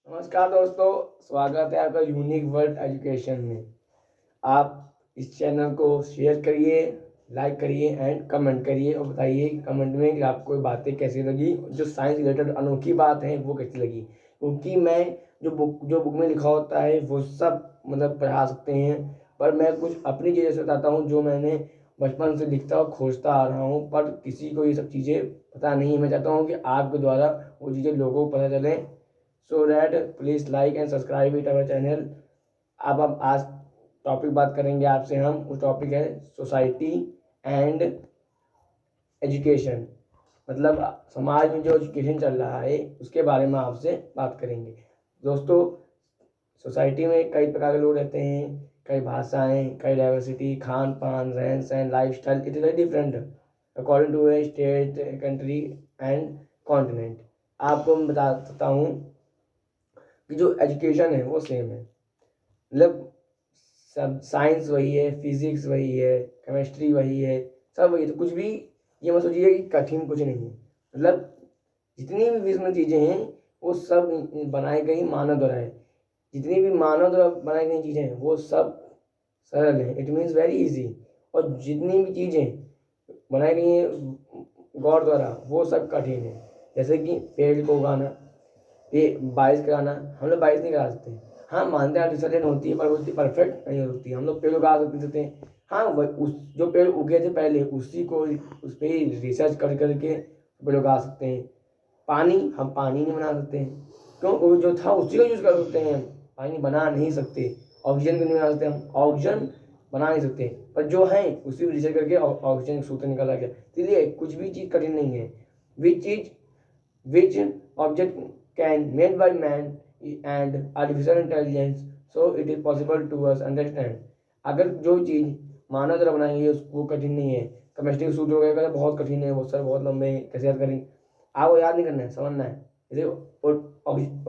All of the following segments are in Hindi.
नमस्कार दोस्तों, स्वागत है आपका यूनिक वर्ल्ड एजुकेशन में। आप इस चैनल को शेयर करिए, लाइक करिए एंड कमेंट करिए और बताइए कमेंट में कि आपको बातें कैसी लगी, जो साइंस रिलेटेड अनोखी बात है वो कैसी लगी। क्योंकि मैं जो बुक में लिखा होता है वो सब पढ़ा सकते हैं, पर मैं कुछ अपनी चीज़ें से बताता हूँ जो मैंने बचपन से लिखता और खोजता आ रहा हूँ, पर किसी को ये सब चीज़ें पता नहीं है। मैं चाहता हूँ कि आपके द्वारा वो चीज़ें लोगों को पता चलें। So that please like and subscribe it our channel. अब आज टॉपिक बात करेंगे आपसे हम, उस टॉपिक है सोसाइटी एंड एजुकेशन। समाज में जो एजुकेशन चल रहा है उसके बारे में आपसे बात करेंगे। दोस्तों, सोसाइटी में कई प्रकार के लोग रहते हैं, कई भाषाएं, कई डाइवर्सिटी, खान पान, रहन सहन, life style, it is very different according to a state, country and continent. आपको मैं बता सकता हूँ कि जो एजुकेशन है वो सेम है। सब साइंस वही है, फिजिक्स वही है, केमिस्ट्री वही है, सब वही है। तो कुछ भी ये मत सोचिए कि कठिन कुछ नहीं है। जितनी भी विश्व में चीज़ें हैं वो सब बनाई गई मानव द्वारा है। जितनी भी मानव द्वारा बनाई गई चीज़ें हैं वो सब सरल है, इट मीन्स वेरी इजी। और जितनी भी चीज़ें बनाई गई हैं गॉड द्वारा वो सब कठिन है। जैसे कि पेड़ को उगाना, ये बारिश कराना, हम लोग बारिश नहीं करा सकते। हाँ, मानते हैं आर्टिफिशियल होती है, पर वो इतनी परफेक्ट नहीं होती। हम लोग पेड़ उगा सकते हैं। हाँ, उस जो पेड़ उगे थे पहले उसी को उस पर ही रिसर्च कर करके पेड़ उगा सकते हैं। पानी, हम पानी नहीं बना सकते हैं, क्यों? वो जो था उसी को यूज़ कर सकते हैं, पानी बना नहीं सकते। ऑक्सीजन को नहीं बना सकते, हम ऑक्सीजन बना नहीं सकते, पर जो है उसी को रिसर्च करके ऑक्सीजन सूत्र निकाला गया। इसलिए कुछ भी चीज़ कठिन नहीं है। Which object can made by man and artificial intelligence, so it is possible to us understand। अगर जो चीज़ मानव द्वारा बनाई है वो कठिन नहीं है। केमिस्ट्री के सूत्र वगैरह बहुत कठिन है, वो सर बहुत लंबे हैं, कैसे याद करेंगे? आपको याद नहीं करना है, समझना है। जैसे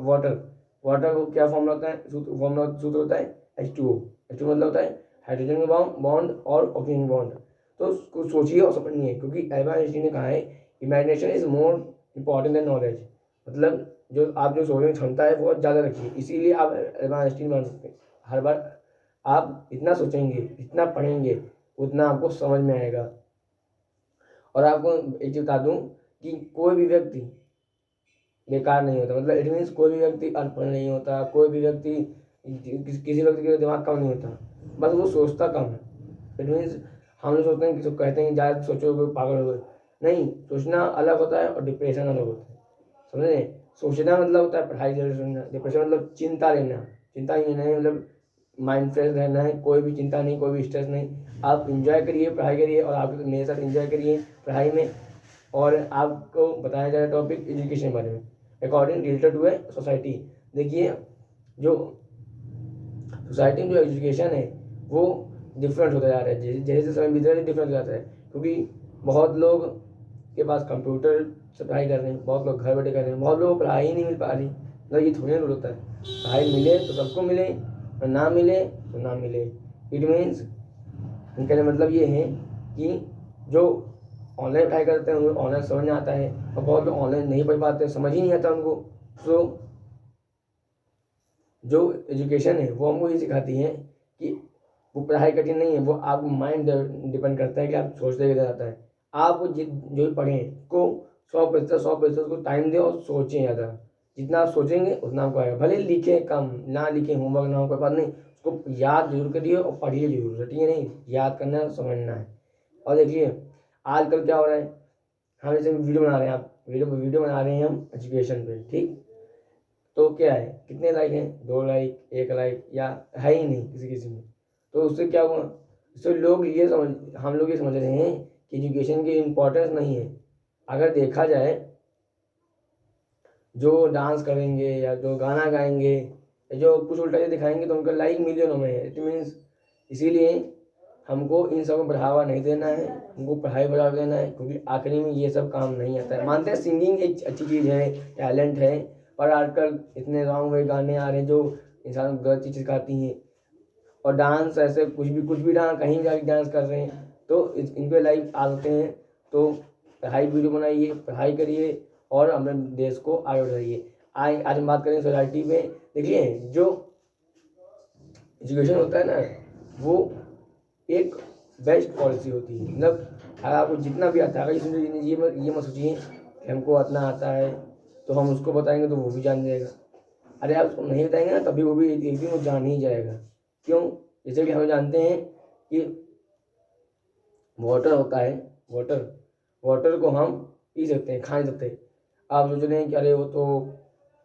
वाटर वाटर को क्या फॉर्मूला होता है? सूत्र होता है H2O। H2O मतलब होता है हाइड्रोजन बॉन्ड और ऑक्सीजन बॉन्ड। तो उसको सोचिए और समझिए, क्योंकि एल्बर्ट आइंस्टीन ने कहा है imagination is more important than knowledge. जो आप जो सोचने की क्षमता है बहुत ज़्यादा रखिए, इसीलिए आप एल्बर्ट आइंस्टीन बन सकते हैं। हर बार आप इतना सोचेंगे, इतना पढ़ेंगे, उतना आपको समझ में आएगा। और आपको एक चीज़ बता दूँ कि कोई भी व्यक्ति बेकार नहीं होता। इट मीन्स कोई भी व्यक्ति अनपढ़ नहीं होता, कोई भी व्यक्ति किसी व्यक्ति का दिमाग कम नहीं होता, बस वो सोचता कम है। इट मीन्स हम लोग सोचते हैं कि कहते हैं ज़्यादा सोचोगे पागल हो गए। नहीं, सोचना अलग होता है और डिप्रेशन अलग होता है, समझे? सोचना होता है पढ़ाई जरूर सुनना, डिप्रेशन चिंता लेना। चिंता ही नहीं, माइंड फ्रेश रहना है, कोई भी चिंता नहीं, कोई भी स्ट्रेस नहीं। आप इंजॉय करिए, पढ़ाई करिए, और आप मेरे साथ इंजॉय करिए पढ़ाई में। और आपको बताया जा रहा है टॉपिक एजुकेशन के बारे में, according related to a society. देखिए, जो सोसाइटी में जो एजुकेशन है वो डिफरेंट होता जा रहा है, जैसे जैसे समय बीत रहा है डिफरेंट हो जाता है। क्योंकि बहुत लोग के पास कंप्यूटर से पढ़ाई कर रहे हैं, बहुत लोग घर बैठे कर रहे हैं, बहुत लोगों को पढ़ाई नहीं मिल पा रही। ये थोड़ी ना होता है, पढ़ाई मिले तो सबको मिले और ना मिले तो ना मिले। इट मीन्स इनका मतलब ये है कि जो ऑनलाइन पढ़ाई करते हैं उनको ऑनलाइन समझ में आता है, और बहुत लोग ऑनलाइन नहीं पढ़ पाते, समझ ही नहीं आता उनको। सो जो एजुकेशन है वो हमको ये सिखाती है कि वो पढ़ाई कठिन नहीं है, वो आप माइंड डिपेंड करता है कि आप सोचते कैसे जाता है। आप जो भी पढ़ें को 100% उसको टाइम दें और सोचें ज़्यादा। जितना आप सोचेंगे उतना आपको आएगा। भले लिखें कम, ना लिखें, होमवर्क ना हो, कोई बात नहीं, उसको याद जरूर करिए और पढ़िए जरूर, रटिए नहीं, याद करना है, समझना है। और देखिए आजकल क्या हो रहा है, हम जैसे वीडियो बना रहे हैं, आप वीडियो बना रहे हैं हम एजुकेशन पे, ठीक? तो क्या है, कितने लाइक हैं? 2 लाइक, 1 लाइक, या है ही नहीं किसी किसी में। तो उससे क्या हुआ? उससे हम लोग ये समझ रहे हैं कि एजुकेशन की इम्पोर्टेंस नहीं है। अगर देखा जाए, जो डांस करेंगे या जो गाना गाएंगे या जो कुछ उल्टा से दिखाएंगे तो उनका लाइक मिलियनों में है। इट मीन्स इसीलिए हमको इन सब को बढ़ावा नहीं देना है, हमको पढ़ाई बढ़ावा देना है, क्योंकि आखिरी में ये सब काम नहीं आता है। मानते हैं सिंगिंग एक अच्छी चीज़ है, टैलेंट है, पर आजकल इतने रॉन्ग वे गाने आ रहे हैं जो इंसान को गलत चीज़ सिखाती हैं। और डांस ऐसे कुछ भी डांस, कहीं जाके डांस कर रहे हैं, तो इन पे लाइक आते हैं। तो पढ़ाई वीडियो बनाइए, पढ़ाई करिए और अपने देश को आगे बढ़ाइए। आज हम बात करें सोसाइटी में। देखिए जो एजुकेशन होता है ना, वो एक बेस्ट पॉलिसी होती है। मतलब अगर आपको जितना भी आता है, अगर ये मत सोचिए कि हमको इतना आता है तो हम उसको बताएंगे तो वो भी जान जाएगा। अरे आप उसको नहीं बताएंगे ना, तभी वो भी एक दिन वो जान ही जाएगा। क्यों? जैसे कि हम जानते हैं कि वाटर होता है, वाटर को हम पी सकते हैं, खा नहीं सकते। आप सोच रहे हैं कि अरे वो तो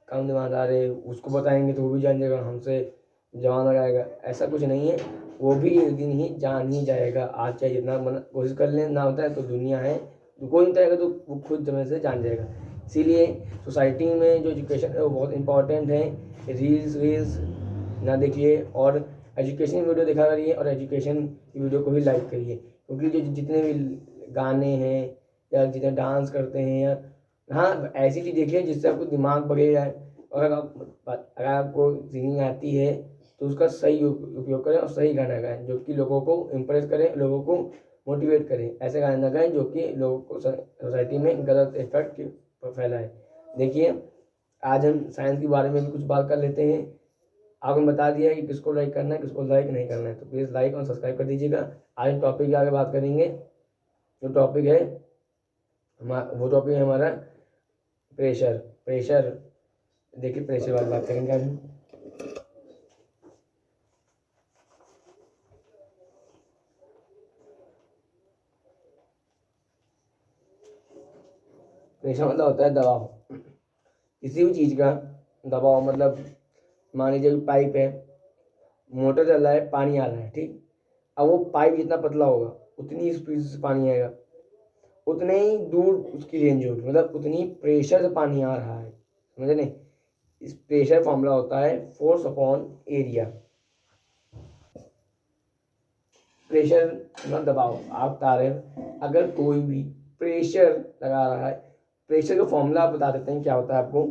कम दिमागदार है, उसको बताएंगे तो वो भी जान जाएगा, हमसे जवान लगाएगा। ऐसा कुछ नहीं है, वो भी एक दिन ही जान ही जाएगा। आज चाहे जितना कोशिश कर लें, ना होता है तो दुनिया है, तो कोई नहीं जाएगा तो वो खुद समय से जान जाएगा। इसीलिए सोसाइटी में जो एजुकेशन है वो बहुत इंपॉर्टेंट है। रील्स ना देखिए और एजुकेशन वीडियो देखा करिए, और एजुकेशन की वीडियो को भी लाइक करिए। क्योंकि जो जितने भी गाने हैं या जितने डांस करते हैं, या हाँ ऐसी चीज़ देखिए जिससे आपको दिमाग बढ़ेगा। और अगर आपको सिंगिंग आती है तो उसका सही उपयोग करें और सही गाना गाएं जो कि लोगों को इम्प्रेस करें, लोगों को मोटिवेट करें। ऐसे गाने ना गाएं जो कि लोगों को सोसाइटी में गलत इफेक्ट फैलाए। देखिए आज हम साइंस के बारे में भी कुछ बात कर लेते हैं। आपने बता दिया कि किसको लाइक करना है, किसको लाइक नहीं करना है, तो प्लीज़ लाइक और सब्सक्राइब कर दीजिएगा। आज टॉपिक की आगे बात करेंगे। जो टॉपिक है वो टॉपिक है हमारा प्रेशर। देखिए प्रेशर वाली बात करेंगे आज हम। प्रेशर मतलब होता है दबाव, किसी भी चीज़ का दबाव। मतलब मान लीजिए पाइप है, मोटर चल रहा है, पानी आ रहा है, ठीक। अब वो पाइप जितना पतला होगा उतनी स्पीड से पानी आएगा, उतने ही दूर उसकी रेंज होगी, मतलब उतनी प्रेशर से पानी आ रहा है, समझे नहीं। इस प्रेशर फॉर्मूला होता है फोर्स अपॉन एरिया। प्रेशर मतलब दबाव। आप बता रहे हैं अगर कोई भी प्रेशर लगा रहा है, प्रेशर का फॉर्मूला आप बता देते हैं क्या होता है आपको।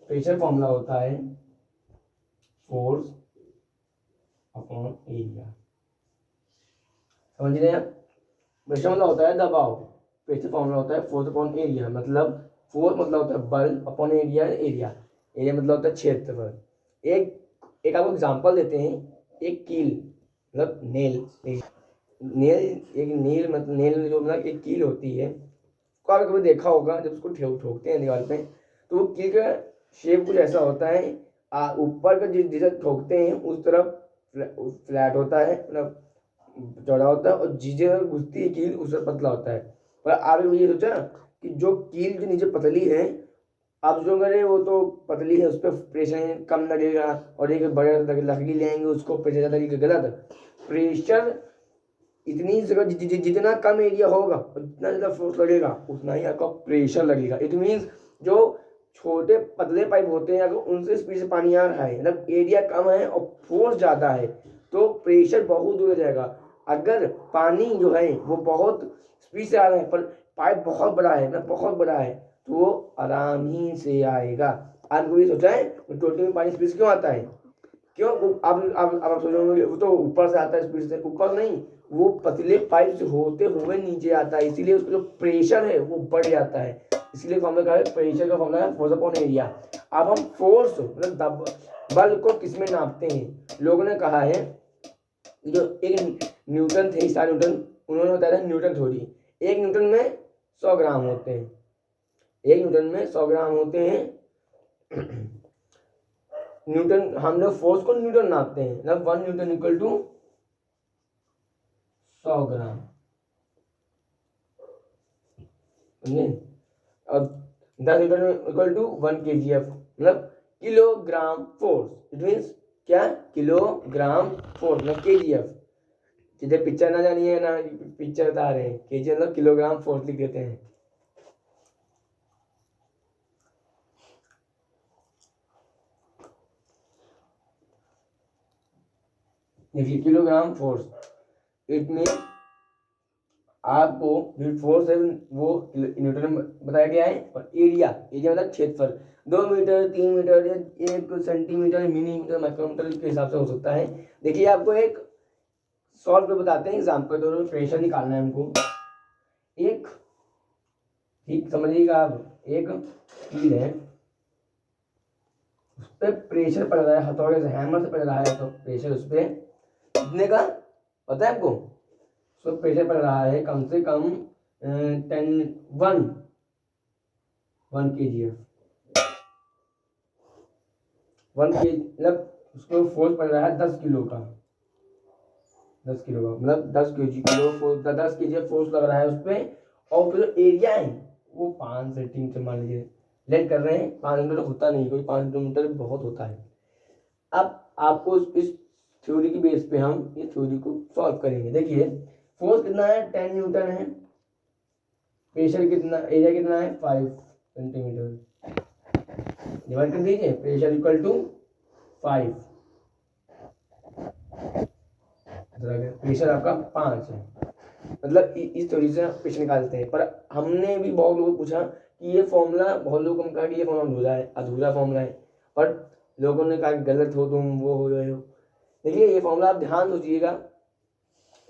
प्रेशर फॉर्मूला होता है फोर्स अपॉन एरिया, समझ रहे हैं आप। प्रेशर मतलब होता है दबाव, प्रेशर फॉर्मूला होता है फोर्स अपॉन एरिया। मतलब फोर्स मतलब होता है बल, अपॉन एरिया एरिया मतलब होता है क्षेत्रफल। एक आपको एग्जांपल देते हैं। एक कील मतलब नेल जो मतलब एक कील होती है, उसको आपने कभी देखा होगा। जब उसको ठोकते हैं दीवार पे तो वो कील का शेप कुछ ऐसा होता है। ऊपर का जिसे ठोकते हैं उस तरफ फ्लैट होता है, मतलब चौड़ा होता है, और जिसे घुसती है कील उस तरफ पतला होता है। पर आपने ये सोचा कि जो कील जो नीचे पतली है, आप जो करें वो तो पतली है, उस पर प्रेशर कम लगेगा, और एक बड़े लकड़ी लेंगे उसको प्रेशर ज़्यादा लगेगा। गलत। प्रेशर इतनी जगह जितना कम एरिया होगा उतना ज़्यादा फोर्स लगेगा, उतना ही आपका प्रेशर लगेगा। इट मीन्स जो छोटे पतले पाइप होते हैं अगर उनसे स्पीड से पानी आ रहा है, मतलब एरिया कम है और फोर्स ज़्यादा है, तो प्रेशर बहुत दूर जाएगा। अगर पानी जो है वो बहुत स्पीड से आ रहा है पर पाइप बहुत बड़ा है, मतलब बहुत बड़ा है, तो वो आराम ही से आएगा। आपको भी सोचा है टोटी में पानी स्पीड से क्यों आता है? क्यों? आप सोचोगे वो तो ऊपर से आता है स्पीड से। ऊपर नहीं, वो पतले पाइप से होते हुए नीचे आता है, इसीलिए उसका जो प्रेशर है वो बढ़ जाता है। इसलिए फॉर्मूला क्या है? प्रेशर का फॉर्मूला है फोर्स अपॉन एरिया। अब हम फोर्स मतलब बल को किस में नापते हैं? लोगों ने कहा है, जो एक न्यूटन थे, ईसाक न्यूटन, उन्होंने बताया था न्यूटन थ्योरी। एक न्यूटन में 100 ग्राम होते हैं, एक न्यूटन में 100 ग्राम होते हैं। न्यूटन, हम लोग फोर्स को न्यूटन नापते हैं, मतलब 1 न्यूटन इक्वल टू 100 ग्राम। अब 10 न्यूटन इक्वल टू 1 kgf, मतलब किलोग्राम फोर्स। इट मीन्स क्या? किलोग्राम फोर्स मतलब kgf। जिसे पिक्चर ना जानिए ना, पिक्चर बता रहे हैं, kg मतलब किलोग्राम फोर्स लिख देते हैं। देखिए किलोग्राम फोर्स, इट मीन आपको जो फोर्स है वो न्यूटन में बताया गया है, और एरिया मतलब क्षेत्रफल 2 मीटर 3 मीटर या 1 सेंटीमीटर मिलीमीटर माइक्रोमीटर के हिसाब से हो सकता है। देखिए आपको एक सॉल्व कर बताते हैं एग्जाम्पल, तो प्रेशर निकालना है हमको। एक ठीक समझिएगा आप, एक कील है, पर प्रेशर पड़ रहा है, हथौड़े से हैमर से पड़ रहा है, तो प्रेशर उस पर कितने का पता है आपको? उस पर प्रेशर पड़ रहा है कम से कम 1 kgf, 1 kg मतलब उसको फोर्स पड़ रहा है 10 किलो का, 10 किलो का मतलब 10 किलो फोर्स, 10 kg फोर्स लग रहा है उस पर। और जो एरिया है वो 5 सेंटीमीटर मान लीजिए लेट कर रहे हैं। 5 मीटर होता नहीं, कोई 5 मीटर बहुत होता है। अब आपको इस थ्योरी की बेस पे हम ये थ्योरी को सॉल्व करेंगे। देखिए फोर्स कितना है, 10 न्यूटन है, प्रेशर कितना, एरिया कितना है 5 सेंटीमीटर, डिवाइड कर दीजिए, प्रेशर इक्वल टू 5, प्रेशर आपका 5 है। मतलब इस थ्योरी से प्रेशर निकालते हैं। पर हमने भी बहुत लोगों को पूछा कि ये फॉर्मूला, बहुत लोगों ने कहा कि ये फॉर्मूला अधूरा फॉर्मूला है, पर लोगों ने कहा कि गलत हो तुम, वो हो रहे हो। देखिए ये फॉर्मूला आप ध्यान सोचिएगा,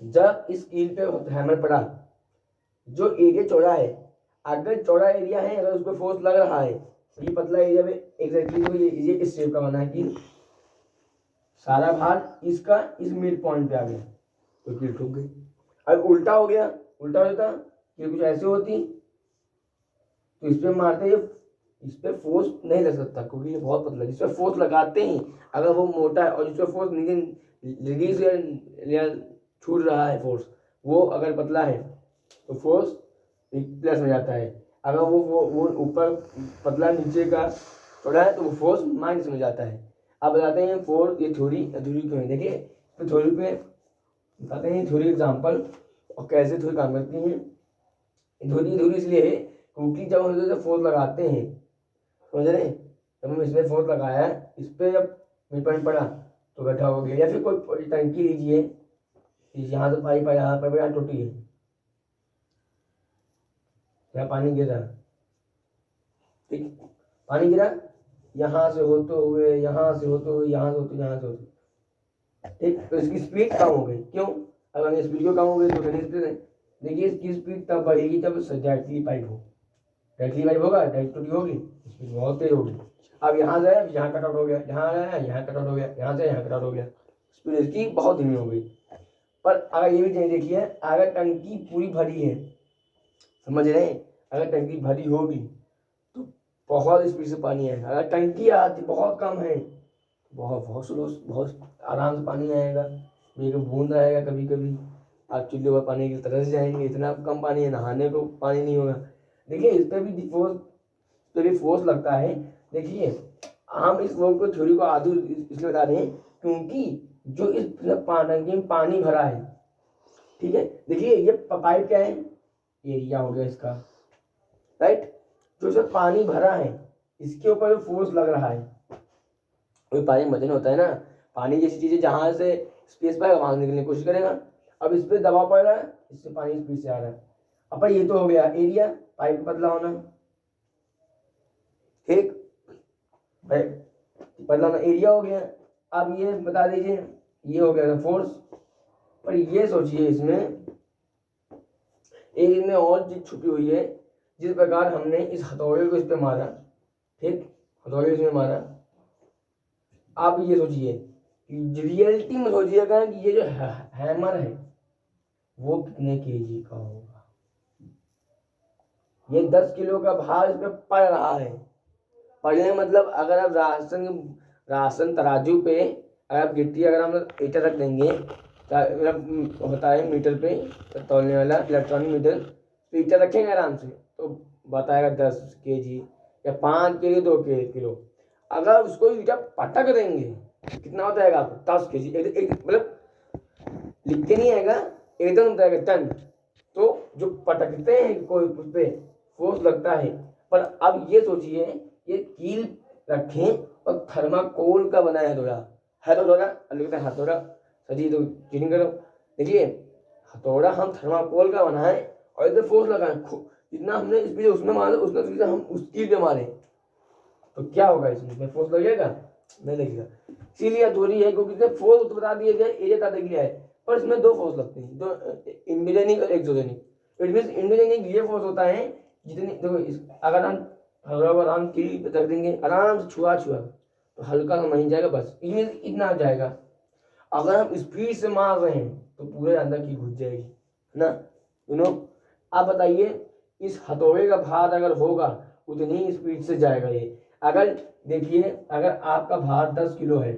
जब इस कील पे हैमर पड़ा, जो एरिया चौड़ा है, अगर चौड़ा एरिया है, अगर उस पर फोर्स लग रहा है, ये पतला एरिया में एग्जैक्टली तो ये इस शेप का बना है कि सारा भार इसका इस मिड पॉइंट पे आ गया, तो कील ठुक गई। अब उल्टा हो गया, उल्टा हो जाता कि कुछ ऐसे होती, तो इस पे मारते, इस पे फोर्स नहीं लग सकता क्योंकि ये बहुत पतला। जिस पे फोर्स लगाते हैं अगर वो मोटा है, और जिस पे फोर्स रिलीज या छूट रहा है फोर्स, वो अगर पतला है तो फोर्स प्लस में जाता है। अगर वो ऊपर पतला नीचे का थोड़ा है तो वो फोर्स माइनस में जाता है। अब बताते हैं फोर्स, ये थ्योरी अधूरी क्यों है। देखिए तो थ्योरी पे बताते हैं थ्योरी एग्जाम्पल और कैसे थ्योरी काम करती है। थ्योरी इसलिए है क्योंकि जब हम इसे फोर्स लगाते हैं, समझ रहे हैं, जब हम इसमें फोर्स लगाया, इस पर जब मिड पॉइंट पड़ा तो गड्ढा हो गया। या फिर कोई टंकी लीजिए, यहाँ से पाइप है, यहाँ पर यहाँ टूटी है, यहाँ पानी गिर रहा, ठीक, पानी गिरा, यहाँ से होते हुए, यहाँ से होते हुए, यहाँ से होते, यहाँ से होते, ठीक, तो इसकी स्पीड कम हो गई। क्यों? अगर स्पीड क्यों कम हो गई तो स्पीड है। देखिए इसकी स्पीड तब बढ़ेगी जब डायरेक्टली पाइप हो, डायरेक्टली पाइप होगा, डायरेक्टली होगी, स्पीड बहुत तेज होगी। अब यहाँ से यहाँ कट आउट हो गया, यहाँ आया यहाँ कट आउट हो गया, यहाँ से यहाँ कट आउट हो गया, स्पीड इसकी बहुत धीमी हो गई। पर अगर ये भी देखिए, अगर टंकी पूरी भरी है, समझ रहे हैं, अगर टंकी भरी होगी तो बहुत स्पीड से पानी आएगा। अगर टंकी आती बहुत कम है, बहुत बहुत स्लो, बहुत आराम से पानी आएगा, एक बूंद आएगा। कभी कभी आप चूल्हे पर पानी की तरह से जाएंगे, इतना कम पानी है नहाने को पानी नहीं होगा। देखिए इस पर भी फोर्स लगता है। देखिए हम इस वर्क को थ्योरी को आधु इसलिए बता रहे हैं क्योंकि जो इस टंकी में पानी भरा है, ठीक है, देखिए ये पाइप क्या है, एरिया हो गया इसका, राइट, जो इसमें पानी भरा है इसके ऊपर फोर्स लग रहा है। कोई पानी में वजन होता है ना, पानी जैसी चीज़ है जहाँ से स्पेस पाएगा वहाँ निकलने की कोशिश करेगा। अब इस पर दबाव पड़ रहा है, इससे पानी स्पीड से आ रहा है। अब ये तो हो गया एरिया, पाइप पतला होना, ठीक, पतला होना एरिया हो गया। अब ये बता दीजिए, ये हो गया फोर्स। पर ये सोचिए इसमें एक और चीज छुपी हुई है, जिस प्रकार हमने इस हथौड़े को इस पे मारा, ठीक, हथौड़े इसमें मारा। आप ये सोचिए, रियलिटी में सोचिएगा कि ये जो हैमर है वो कितने केजी का होगा। ये 10 किलो का भार इस पे पड़ रहा है। पड़ने मतलब अगर आप राशन तराजू पे अगर आप गिट्टी, अगर हम मीटर रख देंगे, होता है मीटर पे तौलने वाला इलेक्ट्रॉनिक मीटर, मीटर रखेंगे आराम से तो बताएगा 10 kg या 5 kg 2 किलो। अगर उसको ईटा पटक देंगे कितना होता है आपको 10 kg, मतलब लिखते नहीं आएगा, एकदम बताएगा टन। तो जो पटकते हैं कोई उस पर फोर्स लगता है। पर अब ये सोचिए, ये कील रखें और थर्माकोल का बना है हथौड़ा, हथौड़ा सजी तो चीटिंग करो। देखिए हथौड़ा हम थर्माकोल का बना है और इधर फोर्स लगाए, जितना हमने इस पे उसमें मारे उतना हम उस कील पे मारे तो क्या होगा, इसमें फोर्स लगेगा? नहीं लगेगा। इसीलिए अधूरी है क्योंकि फोर्स तो बता दिया गया, एरिया बता दिया है, पर इसमें 2 फोर्स लगते हैं, 2 इंडिजेनिक और एक्सोजेनिक। इट मींस इंडिजेनिक ये फोर्स होता है जितनी, देखो अगर हम कील रख देंगे आराम से छुआ तो हल्का सा वहीं जाएगा, बस इसमें इतना आ जाएगा। अगर हम स्पीड से मार रहे हैं तो पूरे अंदर की घुस जाएगी, है ना। आप बताइए इस हथौड़े का भार अगर होगा उतनी ही स्पीड से जाएगा ये। अगर देखिए अगर आपका भार 10 किलो है,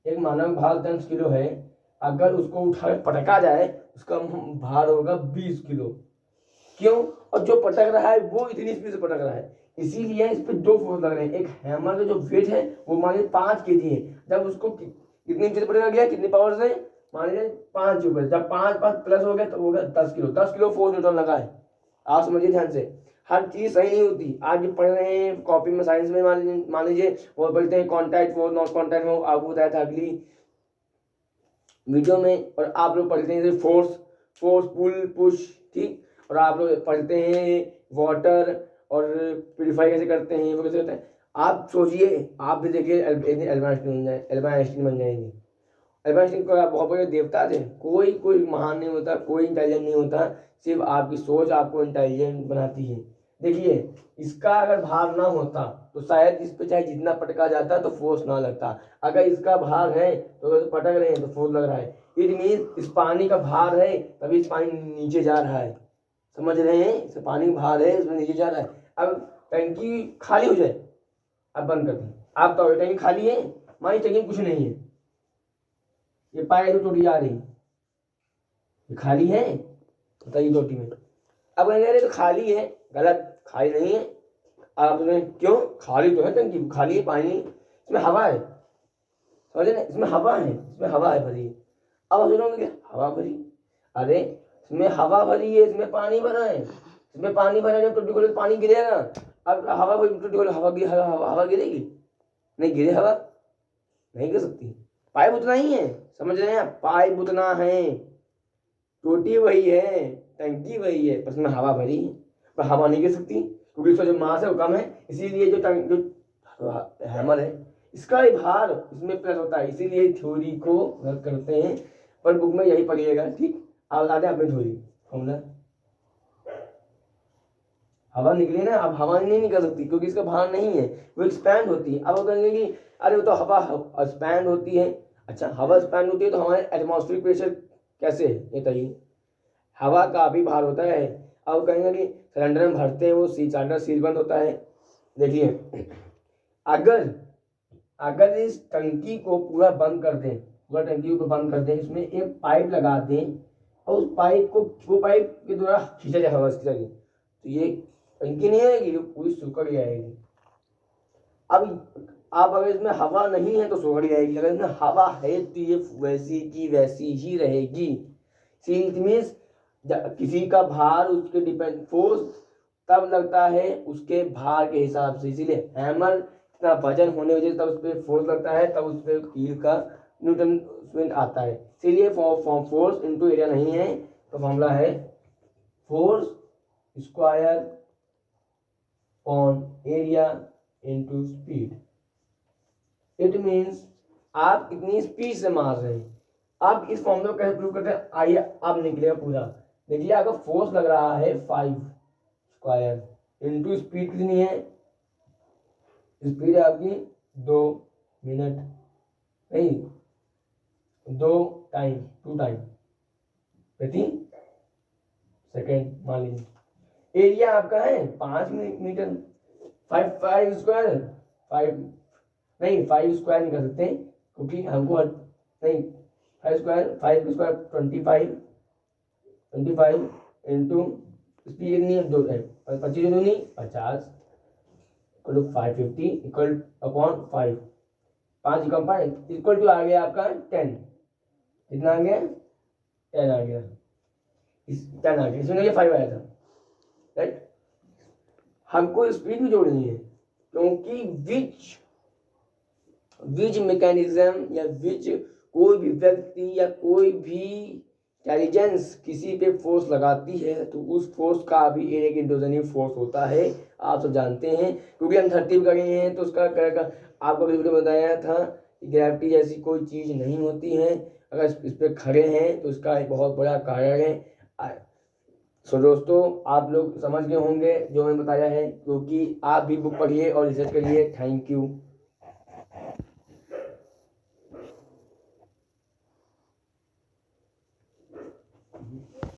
एक मानव भार 10 किलो है, अगर उसको उठा पटका जाए उसका भार होगा 20 किलो। क्यों? और जो पटक रहा है वो इतनी स्पीड से पटक रहा है, इसीलिए इस पे 2 फोर्स लग रहे हैं। एक हैमर का जो वेट है वो मान लीजिए 5 kg है, जब उसको कितनी ऊंचाई से पटका गया, कितनी पावर से, मान लीजिए 5 ऊपर, जब 5 प्लस हो गया तो हो गया 10 किलो। 10 किलो फोर्स न्यूटन लगा है। आप समझिए ध्यान से, हर चीज सही नहीं होती। आज जो पढ़ रहे हैं कॉपी में साइंस में, मान लीजिए वो बोलते हैं contact force, non contact force, आपको बताया था अगली वीडियो में। और आप लोग पढ़ते हैं फोर्स, पुल पुश, ठीक। और आप लोग पढ़ते हैं वाटर और प्यूरिफाई कैसे करते हैं, वो कैसे करते हैं। आप सोचिए, आप भी देखिए एल्बर्ट आइंस्टीन बन जाएंगे। एल्बर्ट आइंस्टीन को बहुत बड़े देवता थे। कोई महान नहीं होता, कोई इंटेलिजेंट नहीं होता, सिर्फ आपकी सोच आपको इंटेलिजेंट बनाती है। देखिए इसका अगर भार ना होता तो शायद इस पे चाहे जितना पटका जाता तो फोर्स ना लगता। अगर इसका भार है तो अगर पटक रहे हैं तो फोर्स लग रहा है। इट मीन इस पानी का भार है तभी इस पानी नीचे जा रहा है, समझ रहे हैं। इस पानी का भार है इसमें नीचे जा रहा है। अब टंकी खाली हो जाए, अब बंद कर दें, आप तो टंकी खाली है, मानी टंकी कुछ नहीं है, ये पाए तो टूटी जा रही, ये खाली है बताइए टोटी में। अब अरे तो खाली है, गलत, खाली नहीं है। आप क्यों, खाली तो है टंकी, खाली है, पानी इसमें हवा है, समझे ना, इसमें हवा है, इसमें हवा है भरी। अब आप सुनोगे हवा भरी, अरे इसमें हवा भरी है, इसमें पानी भरा है, इसमें पानी भरा है, जब टोटी खोले तो पानी गिरेगा। अब हवा भरी टोटी खोले, हवा गिरेगी? नहीं गिरे हवा, नहीं गिर सकती। पाइप उतना ही है, समझ रहे हैं आप, पाइप उतना है, टोटी वही है, टंकी वही है, बस में हवा भरी है, पर हवा नहीं गिर सकती क्योंकि इसका जो मास है वो कम है। इसीलिए जो हैमर है इसका ही भार इसमें प्लस होता है, इसीलिए थ्योरी को रद्द करते हैं। पर बुक में यही पढ़िएगा, ठीक। आप बता दें अपनी थ्योरी फॉर्मूला, हवा निकली ना, अब हवा नहीं निकल सकती क्योंकि इसका भार नहीं है, वो एक्सपैंड होती है। अब वो कहेंगे कि अरे वो तो हवा एक्सपैंड होती है। अच्छा हवा एक्सपैंड होती है तो हमारे एटमॉस्फेरिक प्रेशर कैसे है ये बताइए, हवा का भी भार होता है। अब कहेंगे कि सिलेंडर में भरते हैं वो सिलेंडर सील बंद होता है। देखिए अगर इस टंकी को पूरा बंद कर दें, पूरा टंकी को बंद कर दें, इसमें एक पाइप लगा दें और उस पाइप को, वो पाइप के द्वारा खींचा जाए हवा इसकी तरह, तो ये टंकी नहीं आएगी, जो पूरी सूखड़ जाएगी। अब आप अगर इसमें हवा नहीं है तो सूखड़ जाएगी, अगर इसमें हवा है तो ये वैसी की वैसी ही रहेगी। इट मीन्स किसी का भार उसके डिपेंड, फोर्स तब लगता है उसके भार के हिसाब से, इसीलिए हैमर इतना वजन होने वजह से तब उस पर फोर्स लगता है, तब उस पर कील का न्यूटन आता है। इसीलिए फोर्स इनटू एरिया नहीं है, तो मामला है force square on area into speed. It means आप कितनी स्पीड से मार रहे हैं। आप इस फॉर्मूला को कैसे प्रूव करते हैं, आइए अब निकलेगा पूरा। देखिए अगर फोर्स लग रहा है 5 स्क्वायर इनटू स्पीड कितनी है, स्पीड है आपकी 2 मिनट, नहीं 2 टाइम 2 टाइम प्रति सेकेंड मान लीजिए। एरिया आपका है 5 मीटर, 5 स्क्वायर 5 नहीं 5 स्क्वायर नहीं कर सकते क्योंकि हमको नहीं 5 स्क्वायर 25 इंटू स्पीड नहीं है 2 25 दूनी 50 इक्वल टू 550 इक्वल अपॉन 5, 5 कम 5 इक्वल टू आ गया आपका 10, कितना आ गया 10 आ गया, 10 आ गया, इसमें ये 5 आया था, राइट। हमको स्पीड भी जोड़नी है क्योंकि विच मैकेनिज्म या विच कोई भी व्यक्ति या कोई भी इंटेलिजेंस किसी पे फोर्स लगाती है तो उस फोर्स का भी एक इंडोजेनिक फोर्स होता है, आप सब जानते हैं। क्योंकि हम धरती पर गए हैं तो उसका आपको वीडियो में बताया था कि ग्रेविटी जैसी कोई चीज़ नहीं होती है, अगर इस पर खड़े हैं तो इसका एक बहुत बड़ा कारण है। सो दोस्तों आप लोग समझ गए होंगे जो मैंने बताया है, क्योंकि आप भी बुक पढ़िए और रिसर्च करिए। Thank you.